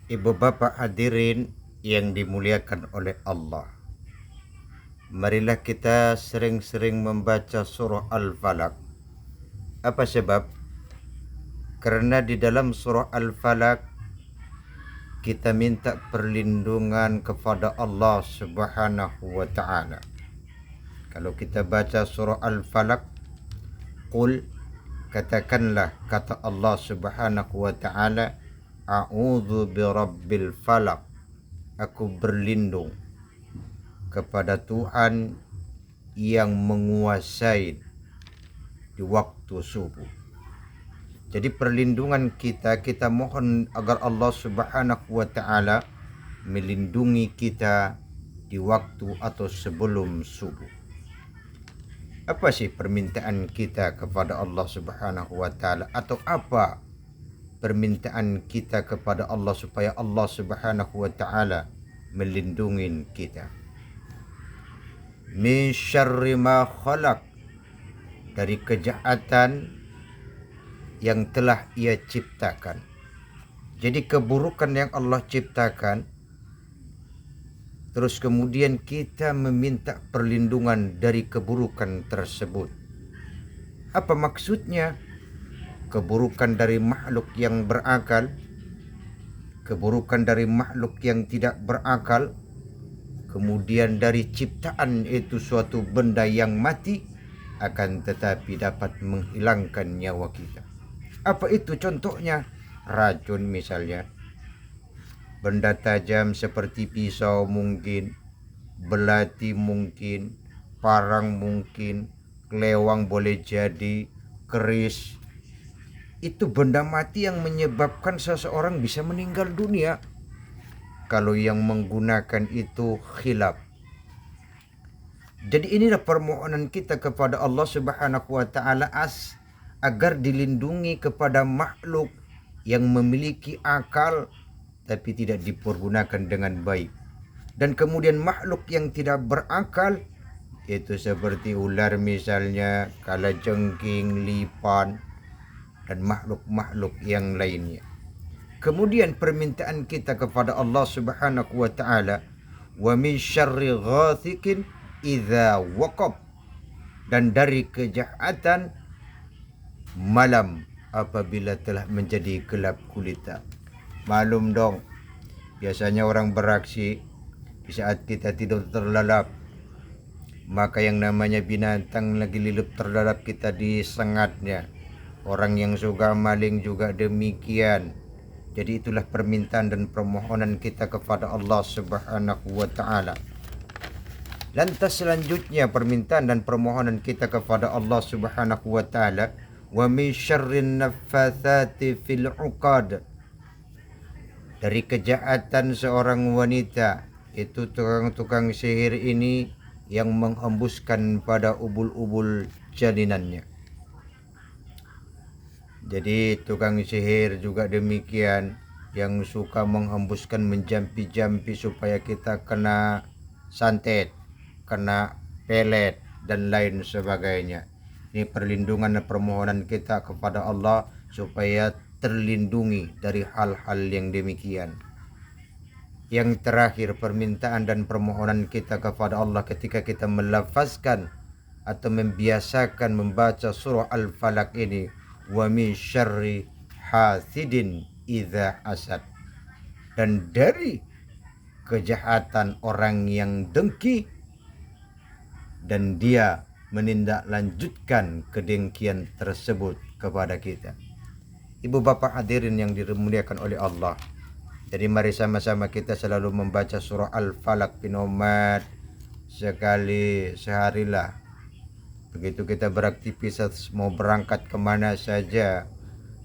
Ibu bapak hadirin yang dimuliakan oleh Allah, marilah kita sering-sering membaca surah Al-Falaq. Apa sebab? Karena di dalam surah Al-Falaq kita minta perlindungan kepada Allah Subhanahu wa taala. Kalau kita baca surah Al-Falaq, qul, katakanlah, kata Allah Subhanahu wa taala, a'udzu birabbil falaq, aku berlindung kepada Tuhan yang menguasai di waktu subuh. Jadi perlindungan kita mohon agar Allah Subhanahu wa taala melindungi kita di waktu atau sebelum subuh. Apa sih permintaan kita kepada Allah Subhanahu wa taala, atau apa permintaan kita kepada Allah supaya Allah Subhanahu wa taala melindungi kita? Min syarri ma khalaq, dari kejahatan yang telah ia ciptakan. Jadi keburukan yang Allah ciptakan, terus kemudian kita meminta perlindungan dari keburukan tersebut. Apa maksudnya? Keburukan dari makhluk yang berakal, keburukan dari makhluk yang tidak berakal, kemudian dari ciptaan itu suatu benda yang mati, akan tetapi dapat menghilangkan nyawa kita. Apa itu contohnya? Racun misalnya, benda tajam seperti pisau mungkin, belati mungkin, parang mungkin, kelewang boleh jadi, keris. Itu benda mati yang menyebabkan seseorang bisa meninggal dunia kalau yang menggunakan itu khilaf. Jadi inilah permohonan kita kepada Allah Subhanahu wa taala agar dilindungi kepada makhluk yang memiliki akal tapi tidak dipergunakan dengan baik. Dan kemudian makhluk yang tidak berakal, itu seperti ular misalnya, kalajengking, lipan, dan makhluk-makhluk yang lainnya. Kemudian permintaan kita kepada Allah Subhanahu wa taala, wa min syarri ghasikin idza waqab, dan dari kejahatan malam apabila telah menjadi gelap gulita. Malum dong, biasanya orang beraksi di saat kita tidur terlelap, maka yang namanya binatang lagi lilip terlelap kita disengatnya. Orang yang suka maling juga demikian. Jadi itulah permintaan dan permohonan kita kepada Allah Subhanahu wa taala. Lantas selanjutnya permintaan dan permohonan kita kepada Allah Subhanahu wa taala, wa min syarrin naffatsati fil 'uqad, dari kejahatan seorang wanita, itu tukang-tukang sihir ini yang menghembuskan pada ubul-ubul janinannya. Jadi tukang sihir juga demikian, yang suka menghembuskan, menjampi-jampi supaya kita kena santet, kena pelet, dan lain sebagainya. Ini perlindungan dan permohonan kita kepada Allah supaya terlindungi dari hal-hal yang demikian. Yang terakhir, permintaan dan permohonan kita kepada Allah ketika kita melafazkan atau membiasakan membaca surah Al-Falaq ini, wa min syarri hasidin idza hasad, dan dari kejahatan orang yang dengki dan dia menindaklanjutkan kedengkian tersebut kepada kita. Ibu bapak hadirin yang dimuliakan oleh Allah, jadi mari sama-sama kita selalu membaca surah Al-Falaq pinomat sekali seharilah. Begitu kita beraktivitas, mau berangkat kemana saja,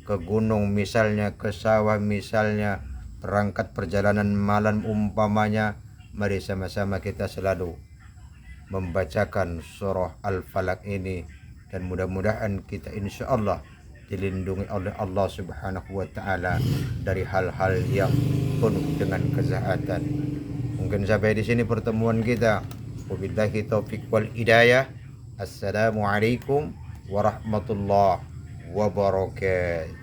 ke gunung misalnya, ke sawah misalnya, berangkat perjalanan malam umpamanya, mari sama-sama kita selalu membacakan surah Al-Falaq ini, dan mudah-mudahan kita insya Allah dilindungi oleh Allah Subhanahu wa taala dari hal-hal yang penuh dengan kejahatan. Mungkin sampai di sini pertemuan kita. Wabillahi taufik wal hidayah. Assalamualaikum warahmatullahi wabarakatuh.